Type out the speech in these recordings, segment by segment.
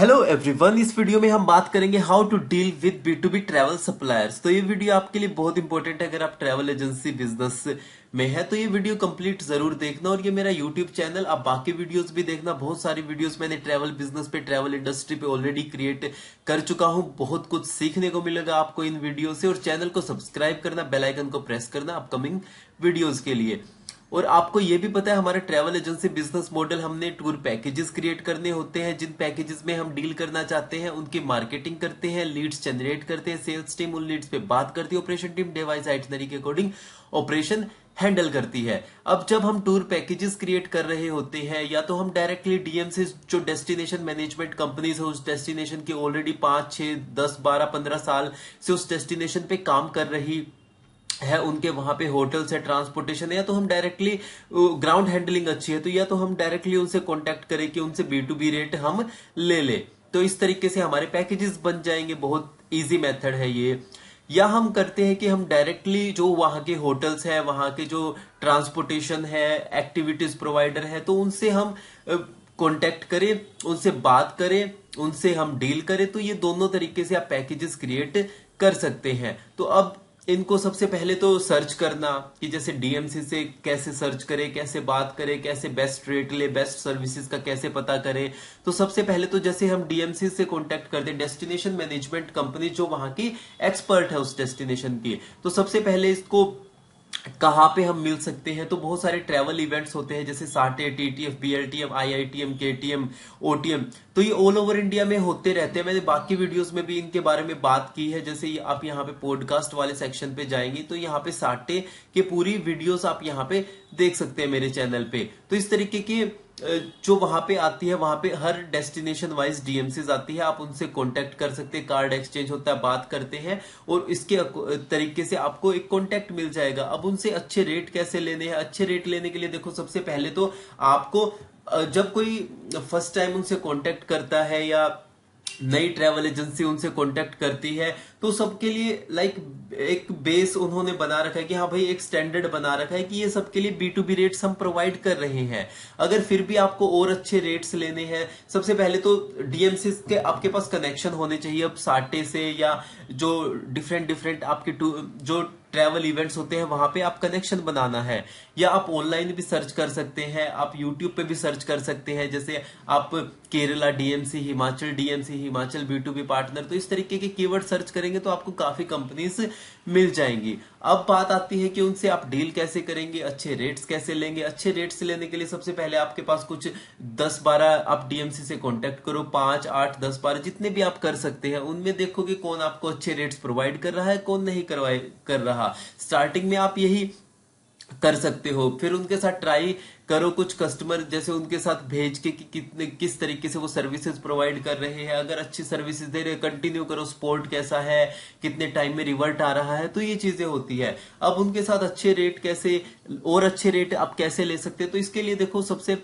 Hello everyone, इस video में हम बात करेंगे how to deal with B2B travel suppliers. तो ये वीडियो आपके लिए बहुत इंपॉर्टेंट है। अगर आप ट्रैवल एजेंसी बिजनेस में है तो ये वीडियो कंप्लीट जरूर देखना। और ये मेरा यूट्यूब चैनल, आप बाकी वीडियोस भी देखना। बहुत सारी वीडियोस मैंने ट्रैवल बिजनेस पे, ट्रैवल इंडस्ट्री पे ऑलरेडी क्रिएट कर चुका हूं। बहुत कुछ सीखने को मिलेगा आपको इन वीडियो से। और चैनल को सब्सक्राइब करना, बेल आइकन को प्रेस करना अपकमिंग वीडियोस के लिए। और आपको ये भी पता है, हमारे ट्रैवल एजेंसी बिजनेस मॉडल, हमने टूर पैकेजेस क्रिएट करने होते हैं। जिन पैकेजेस में हम डील करना चाहते हैं उनकी मार्केटिंग करते हैं, लीड्स जनरेट करते हैं, सेल्स टीम उन लीड्स पे बात करती है, ऑपरेशन टीम डिवाइस आइटनरी के अकॉर्डिंग ऑपरेशन हैंडल करती है। अब जब हम टूर पैकेजेस क्रिएट कर रहे होते हैं, या तो हम डायरेक्टली डीएम से, जो डेस्टिनेशन मैनेजमेंट कंपनीज है, उस डेस्टिनेशन की ऑलरेडी 5, 6, 10, 12, 15 साल से उस डेस्टिनेशन पे काम कर रही है, उनके वहां पे होटल्स है, ट्रांसपोर्टेशन है, या तो हम डायरेक्टली ग्राउंड हैंडलिंग अच्छी है तो या तो हम डायरेक्टली उनसे कांटेक्ट करें कि उनसे B2B रेट हम ले ले। तो इस तरीके से हमारे पैकेजेस बन जाएंगे। बहुत इजी मेथड है ये। या हम करते हैं कि हम डायरेक्टली जो वहां के होटल्स है, वहां के जो ट्रांसपोर्टेशन है, एक्टिविटीज प्रोवाइडर है, तो उनसे हम कांटेक्ट करें, उनसे बात करें, उनसे हम डील करें। तो ये दोनों तरीके से आप पैकेजेस क्रिएट कर सकते हैं। तो अब इनको सबसे पहले तो सर्च करना, कि जैसे डीएमसी से कैसे सर्च करें, कैसे बात करें, कैसे बेस्ट रेट ले, बेस्ट सर्विसेज का कैसे पता करें। तो सबसे पहले तो जैसे हम डीएमसी से कांटेक्ट करते हैं, डेस्टिनेशन मैनेजमेंट कंपनी जो वहां की एक्सपर्ट है उस डेस्टिनेशन की, तो सबसे पहले इसको कहाँ पे हम मिल सकते हैं। तो बहुत सारे ट्रैवल इवेंट्स होते हैं, जैसे साटे, टीटीएफ, बीएलटीएम, आईआईटीएम, केटीएम, ओटीएम। तो ये ऑल ओवर इंडिया में होते रहते हैं। मैंने बाकी वीडियोस में भी इनके बारे में बात की है। जैसे आप यहाँ पे पॉडकास्ट वाले सेक्शन पे जाएंगे तो यहाँ पे साटे के पूरी वीडियोस आप यहाँ पे देख सकते हैं मेरे चैनल पे। तो इस तरीके की जो वहां पे आती है, वहां पे हर डेस्टिनेशन वाइज डीएमसीज आती है, आप उनसे कांटेक्ट कर सकते हैं, कार्ड एक्सचेंज होता है, बात करते हैं और इसके तरीके से आपको एक कांटेक्ट मिल जाएगा। अब उनसे अच्छे रेट कैसे लेने हैं? अच्छे रेट लेने के लिए देखो, सबसे पहले तो आपको जब कोई फर्स्ट टाइम उनसे कांटेक्ट करता है या नई ट्रैवल एजेंसी उनसे कांटेक्ट करती है, तो सबके लिए लाइक एक बेस उन्होंने बना रखा है कि हाँ भाई, एक स्टैंडर्ड बना रखा है कि ये सबके लिए B2B रेट्स हम प्रोवाइड कर रहे हैं। अगर फिर भी आपको और अच्छे रेट्स लेने हैं, सबसे पहले तो डीएमसी के आपके पास कनेक्शन होने चाहिए। अब साटे से या जो डिफरेंट डिफरेंट आपके जो ट्रैवल इवेंट्स होते हैं वहां पे आप कनेक्शन बनाना है। या आप ऑनलाइन भी सर्च कर सकते हैं, आप यूट्यूब पे भी सर्च कर सकते हैं। जैसे आप Kerala DMC, Himachal DMC, Himachal B2B partner, तो इस तरीके के कीवर्ड सर्च करेंगे तो आपको काफी कंपनीज मिल जाएंगी। अब बात आती है कि उनसे आप डील कैसे करेंगे, अच्छे रेट्स कैसे लेंगे। अच्छे रेट्स लेने के लिए सबसे पहले आपके पास कुछ 10-12 आप डीएमसी से कांटेक्ट करो, 5, 8, 10, 12 जितने भी आप कर सकते हैं। उनमें देखो कि कौन आपको अच्छे रेट्स प्रोवाइड कर रहा है, कौन नहीं कर रहा। स्टार्टिंग में आप यही कर सकते हो। फिर उनके साथ ट्राई करो, कुछ कस्टमर जैसे उनके साथ भेज के कि कितने किस तरीके से वो सर्विसेज प्रोवाइड कर रहे हैं। अगर अच्छी सर्विसेज दे रहे, कंटिन्यू करो। स्पोर्ट कैसा है, कितने टाइम में रिवर्ट आ रहा है, तो ये चीजें होती है। अब उनके साथ अच्छे रेट कैसे, और अच्छे रेट आप कैसे ले सकते हैं, तो इसके लिए देखो, सबसे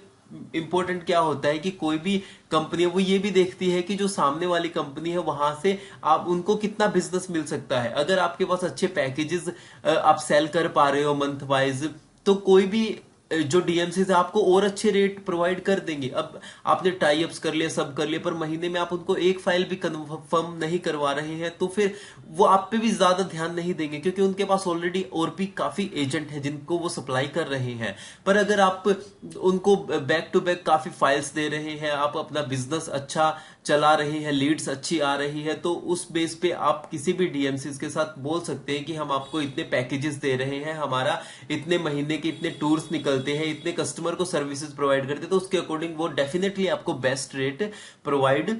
इंपॉर्टेंट क्या होता है कि कोई भी कंपनी है वो ये भी देखती है कि जो सामने वाली कंपनी है वहां से आप उनको कितना बिजनेस मिल सकता है। अगर आपके पास अच्छे पैकेजेस आप सेल कर पा रहे हो मंथ वाइज, तो कोई भी जो डीएमसी है आपको और अच्छे रेट प्रोवाइड कर देंगे। अब आपने टाई अप्स कर लिया, सब कर लिया, पर महीने में आप उनको एक फाइल भी कंफर्म नहीं करवा रहे हैं, तो फिर वो आप पे भी ज्यादा ध्यान नहीं देंगे, क्योंकि उनके पास ऑलरेडी और भी काफी एजेंट है जिनको वो सप्लाई कर रहे हैं। पर अगर आप उनको बैक टू बैक काफी फाइल्स दे रहे हैं, आप अपना बिजनेस अच्छा चला रहे हैं, लीड्स अच्छी आ रही है, तो उस बेस पे आप किसी भी डीएमसी के साथ बोल सकते हैं कि हम आपको इतने पैकेजेस दे रहे हैं, हमारा इतने महीने के इतने टूर्स निकलते हैं, इतने कस्टमर को सर्विसेज प्रोवाइड करते हैं, तो उसके अकॉर्डिंग वो डेफिनेटली आपको बेस्ट रेट प्रोवाइड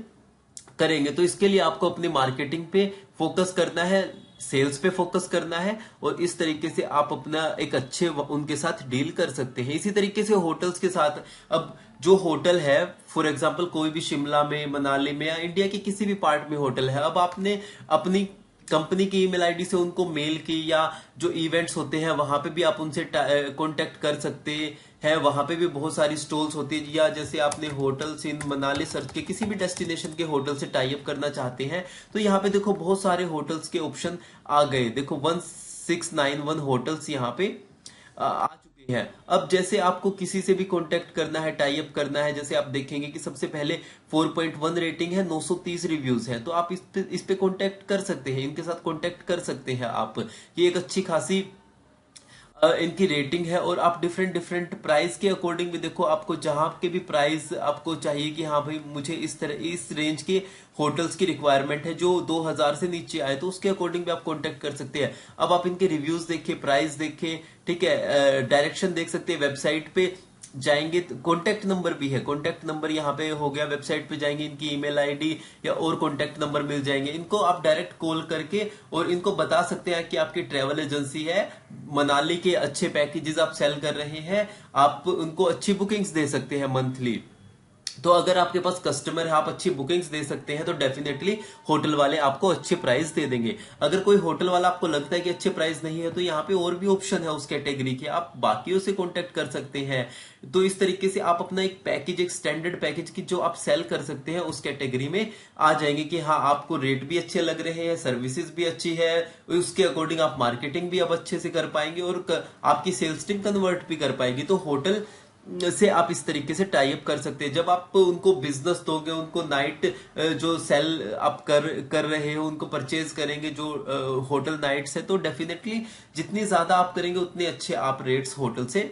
करेंगे। तो इसके लिए आपको अपनी मार्केटिंग पे फोकस करना है, सेल्स पे फोकस करना है, और इस तरीके से आप अपना एक अच्छे उनके साथ डील कर सकते हैं। इसी तरीके से होटल्स के साथ, अब जो होटल है, फॉर एग्जांपल कोई भी शिमला में, मनाली में, या इंडिया के किसी भी पार्ट में होटल है, अब आपने अपनी कंपनी की ईमेल आईडी से उनको मेल की, या जो इवेंट्स होते हैं वहां पे भी आप उनसे कांटेक्ट कर सकते हैं। वहां पे भी बहुत सारी स्टॉल्स होती है। या जैसे आपने होटल्स इन मनाली सर्च के, किसी भी डेस्टिनेशन के होटल से टाई अप करना चाहते हैं, तो यहाँ पे देखो बहुत सारे होटल्स के ऑप्शन आ गए। देखो 1691 होटल्स यहाँ पे आ चुके है। अब जैसे आपको किसी से भी कांटेक्ट करना है, टाई अप करना है, जैसे आप देखेंगे कि सबसे पहले 4.1 रेटिंग है, 930 रिव्यूज है, तो आप इस पे कांटेक्ट कर सकते हैं, इनके साथ कांटेक्ट कर सकते हैं आप। ये एक अच्छी खासी इनकी रेटिंग है। और आप डिफरेंट डिफरेंट प्राइस के अकॉर्डिंग भी देखो, आपको जहां के भी प्राइस आपको चाहिए कि हाँ भाई मुझे इस तरह इस रेंज के होटल्स की रिक्वायरमेंट है जो 2000 से नीचे आए, तो उसके अकॉर्डिंग भी आप कांटेक्ट कर सकते हैं। अब आप इनके रिव्यूज देखिए, प्राइस देखिए, ठीक है, डायरेक्शन देख सकते हैं, वेबसाइट पे जाएंगे तो कॉन्टेक्ट नंबर भी है, कॉन्टेक्ट नंबर यहाँ पे हो गया, वेबसाइट पे जाएंगे इनकी ईमेल आईडी या और कॉन्टेक्ट नंबर मिल जाएंगे, इनको आप डायरेक्ट कॉल करके और इनको बता सकते हैं कि आपकी ट्रेवल एजेंसी है, मनाली के अच्छे पैकेजेस आप सेल कर रहे हैं, आप उनको अच्छी बुकिंग्स दे सकते हैं मंथली। तो अगर आपके पास कस्टमर है, आप अच्छी बुकिंग्स दे सकते हैं, तो डेफिनेटली होटल वाले आपको अच्छे प्राइस दे देंगे। अगर कोई होटल वाला आपको लगता है कि अच्छे प्राइस नहीं है, तो यहाँ पे और भी ऑप्शन है उस कैटेगरी के, आप बाकियों से कांटेक्ट कर सकते हैं। तो इस तरीके से आप अपना एक पैकेज, एक स्टैंडर्ड पैकेज की जो आप सेल कर सकते हैं उस कैटेगरी में आ जाएंगे कि हाँ आपको रेट भी अच्छे लग रहे हैं, सर्विसेज भी अच्छी है, उसके अकॉर्डिंग आप मार्केटिंग भी अब अच्छे से कर पाएंगे और आपकी सेल्स टीम कन्वर्ट भी कर पाएगी। तो होटल से आप इस तरीके से टाई अप कर सकते हैं। जब आप उनको बिजनेस दोगे, उनको नाइट जो सेल आप कर रहे हो, उनको परचेज करेंगे जो होटल नाइट्स है, तो डेफिनेटली जितनी ज्यादा आप करेंगे उतने अच्छे आप रेट्स होटल से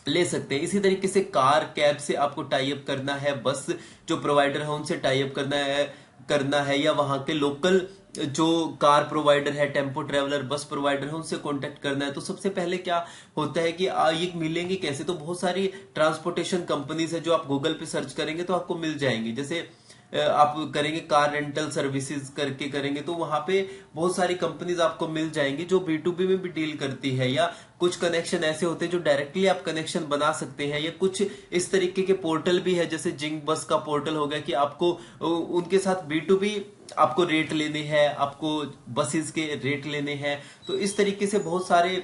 ले सकते हैं। इसी तरीके से कार कैब से आपको टाई अप करना है, बस जो प्रोवाइडर है उनसे टाई अप करना है या वहां के लोकल जो कार प्रोवाइडर है, टेम्पो ट्रेवलर, बस प्रोवाइडर है, उनसे कांटेक्ट करना है। तो सबसे पहले क्या होता है कि ये मिलेंगे कैसे, तो बहुत सारी ट्रांसपोर्टेशन कंपनीज है जो आप गूगल पे सर्च करेंगे तो आपको मिल जाएंगी। जैसे आप करेंगे कार रेंटल सर्विसेज करके करेंगे तो वहां पे बहुत सारी कंपनीज आपको मिल जाएंगी जो B2B में भी डील करती है, या कुछ कनेक्शन ऐसे होते हैं जो डायरेक्टली आप कनेक्शन बना सकते हैं, या कुछ इस तरीके के पोर्टल भी है, जैसे जिंग बस का पोर्टल हो गया कि आपको उनके साथ B2B आपको रेट लेने हैं, आपको बसेस के रेट लेने हैं। तो इस तरीके से बहुत सारे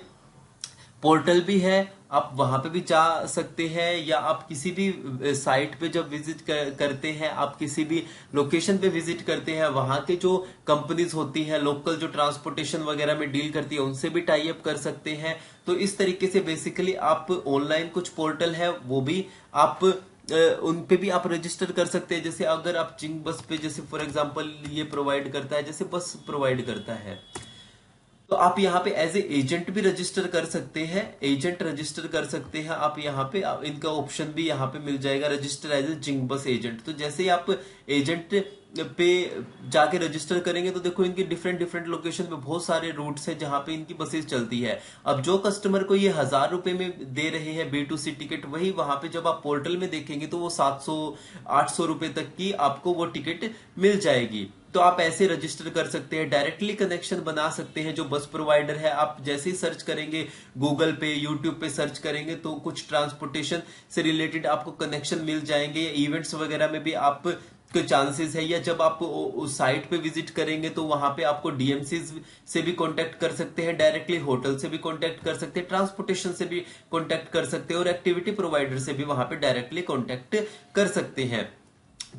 पोर्टल भी है, आप वहां पे भी जा सकते हैं, या आप किसी भी साइट पे जब विजिट करते हैं, आप किसी भी लोकेशन पे विजिट करते हैं, वहां के जो कंपनीज होती हैं लोकल जो ट्रांसपोर्टेशन वगैरह में डील करती है उनसे भी टाई अप कर सकते हैं। तो इस तरीके से बेसिकली आप ऑनलाइन कुछ पोर्टल है वो भी आप उन पे भी आप रजिस्टर कर सकते हैं। जैसे अगर आप चिंग बस पे, जैसे फॉर एग्जांपल ये प्रोवाइड करता है, जैसे बस प्रोवाइड करता है, तो आप यहाँ पे एज ए एजेंट भी रजिस्टर कर सकते हैं, एजेंट रजिस्टर कर सकते हैं आप यहाँ पे, इनका ऑप्शन भी यहाँ पे मिल जाएगा, रजिस्टर एज ए जिंग बस एजेंट। तो जैसे ही आप एजेंट पे जाके रजिस्टर करेंगे तो देखो इनकी डिफरेंट डिफरेंट लोकेशन पे बहुत सारे रूट्स हैं जहां पे इनकी बसेस चलती है। अब जो कस्टमर को ये 1000 रुपए में दे रहे हैं B2C टिकट, वही वहां पे जब आप पोर्टल में देखेंगे तो वो 700-800 रुपए तक की आपको वो टिकट मिल जाएगी। तो आप ऐसे रजिस्टर कर सकते हैं, डायरेक्टली कनेक्शन बना सकते हैं। जो बस प्रोवाइडर है, आप जैसे ही सर्च करेंगे गूगल पे, यूट्यूब पे सर्च करेंगे तो कुछ ट्रांसपोर्टेशन से रिलेटेड आपको कनेक्शन मिल जाएंगे, या इवेंट्स वगैरह में भी आप के चांसेस है, या जब आप उस साइट पे विजिट करेंगे तो वहां पे आपको DMC से भी कांटेक्ट कर सकते हैं, डायरेक्टली होटल से भी कांटेक्ट कर सकते हैं, ट्रांसपोर्टेशन से भी कांटेक्ट कर सकते हैं, और एक्टिविटी प्रोवाइडर से भी वहां पे डायरेक्टली कांटेक्ट कर सकते हैं।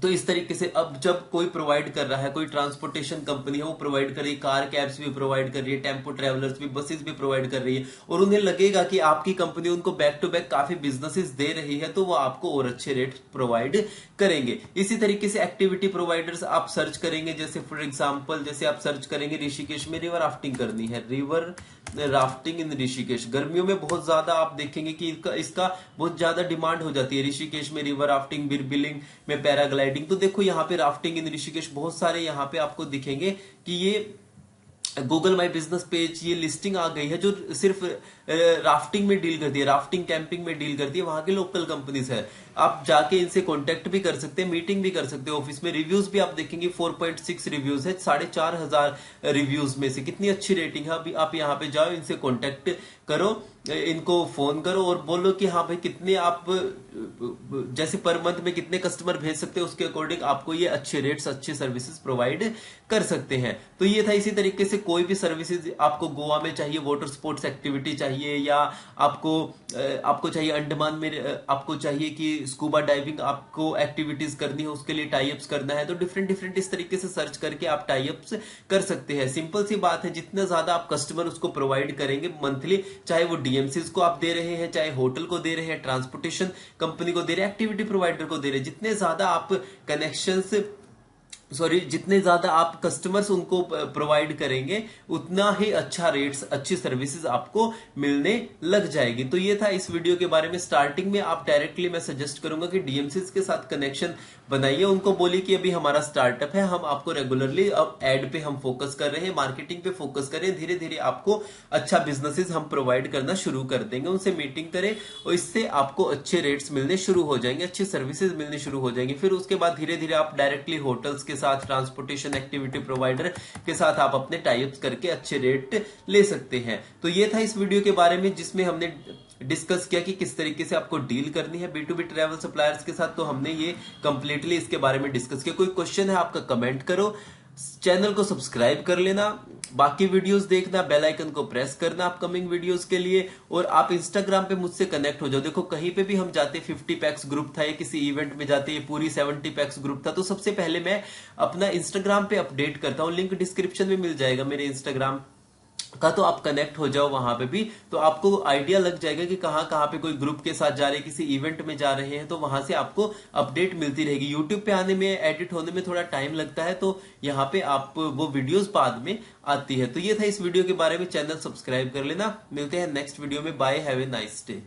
तो इस तरीके से अब जब कोई प्रोवाइड कर रहा है, कोई ट्रांसपोर्टेशन कंपनी है वो प्रोवाइड कर रही है, कार कैब्स भी प्रोवाइड कर रही है, टेम्पो ट्रेवलर्स भी, बसेस भी प्रोवाइड कर रही है, और उन्हें लगेगा कि आपकी कंपनी उनको बैक टू बैक काफी बिजनेसेस दे रही है, तो वो आपको और अच्छे रेट प्रोवाइड करेंगे। इसी तरीके से एक्टिविटी प्रोवाइडर्स आप सर्च करेंगे, जैसे फॉर एग्जाम्पल जैसे आप सर्च करेंगे ऋषिकेश में रिवर राफ्टिंग करनी है, रिवर राफ्टिंग इन ऋषिकेश। गर्मियों में बहुत ज्यादा आप देखेंगे कि इसका बहुत ज्यादा डिमांड हो जाती है। ऋषिकेश में रिवर राफ्टिंग, बिरबिलिंग में पैराग्लाइडिंग। तो देखो यहाँ पे राफ्टिंग इन ऋषिकेश बहुत सारे यहाँ पे आपको दिखेंगे कि ये गूगल माई बिजनेस पेज ये लिस्टिंग आ गई है जो सिर्फ राफ्टिंग में डील करती है, राफ्टिंग कैंपिंग में डील करती है, वहां के लोकल कंपनीज है। आप जाके इनसे कांटेक्ट भी कर सकते हैं, मीटिंग भी कर सकते हैं ऑफिस में। रिव्यूज भी आप देखेंगे 4.6 रिव्यूज है, 4500 रिव्यूज में से कितनी अच्छी रेटिंग है। अभी आप यहाँ पे जाओ, इनसे कांटेक्ट करो, इनको फोन करो और बोलो कि हाँ भाई कितने आप जैसे पर मंथ में कितने कस्टमर भेज सकते हैं, उसके अकॉर्डिंग आपको ये अच्छे रेट्स, अच्छे सर्विसेज प्रोवाइड कर सकते हैं। तो ये था। इसी तरीके से कोई भी सर्विसेज आपको गोवा में चाहिए, वाटर स्पोर्ट्स एक्टिविटी चाहिए, या आपको चाहिए अंडमान में, आपको चाहिए कि स्कूबा डाइविंग आपको एक्टिविटीज करनी है, उसके लिए टाई अप्स करना है, तो डिफरेंट डिफरेंट इस तरीके से सर्च करके आप टाई अप्स कर सकते हैं। सिंपल सी बात है, जितना ज्यादा आप कस्टमर उसको प्रोवाइड करेंगे मंथली, चाहे वो डीएमसीज को आप दे रहे हैं, चाहे होटल को दे रहे हैं, ट्रांसपोर्टेशन कंपनी को दे रहे हैं, एक्टिविटी प्रोवाइडर को दे रहे हैं, जितने ज्यादा आप जितने ज्यादा आप कस्टमर्स उनको प्रोवाइड करेंगे, उतना ही अच्छा रेट्स, अच्छी सर्विसेज आपको मिलने लग जाएगी। तो ये था इस वीडियो के बारे में। स्टार्टिंग में आप डायरेक्टली मैं सजेस्ट करूंगा कि डीएमसीज के साथ कनेक्शन बनाइए, उनको बोलिए कि अभी हमारा स्टार्टअप है, हम आपको रेगुलरली अब एड पे हम फोकस कर रहे हैं, मार्केटिंग पे फोकस कर रहे हैं, धीरे धीरे आपको अच्छा बिजनेसेस हम प्रोवाइड करना शुरू कर देंगे। उनसे मीटिंग करें और इससे आपको अच्छे रेट्स मिलने शुरू हो जाएंगे, अच्छी सर्विसेज मिलने शुरू हो जाएंगी। फिर उसके बाद धीरे धीरे आप डायरेक्टली होटल्स के साथ, ट्रांसपोर्टेशन एक्टिविटी प्रोवाइडर के साथ आप अपने टाइप्स करके अच्छे रेट ले सकते हैं। तो ये था इस वीडियो के बारे में, जिसमें हमने डिस्कस किया कि किस तरीके से आपको डील करनी है B2B ट्रैवल सप्लायर्स के साथ। तो हमने ये कंप्लीटली इसके बारे में डिस्कस किया। कोई क्वेश्चन है आपका, कमेंट करो, चैनल को सब्सक्राइब कर लेना, बाकी वीडियोस देखना, बेल आइकन को प्रेस करना अपकमिंग वीडियोस के लिए, और आप इंस्टाग्राम पे मुझसे कनेक्ट हो जाओ। देखो कहीं पे भी हम जाते, 50 पैक्स ग्रुप था, या किसी इवेंट में जाते, ये पूरी 70 पैक्स ग्रुप था, तो सबसे पहले मैं अपना इंस्टाग्राम पे अपडेट करता हूँ, लिंक डिस्क्रिप्शन में मिल जाएगा मेरे इंस्टाग्राम का, तो आप कनेक्ट हो जाओ वहां पे भी, तो आपको आइडिया लग जाएगा कि कहां कहां पे कोई ग्रुप के साथ जा रहे हैं, किसी इवेंट में जा रहे हैं, तो वहां से आपको अपडेट मिलती रहेगी। यूट्यूब पे आने में, एडिट होने में थोड़ा टाइम लगता है, तो यहाँ पे आप वो वीडियोस बाद में आती है। तो ये था इस वीडियो के बारे में, चैनल सब्सक्राइब कर लेना। मिलते हैं नेक्स्ट वीडियो में, bye, have a nice day.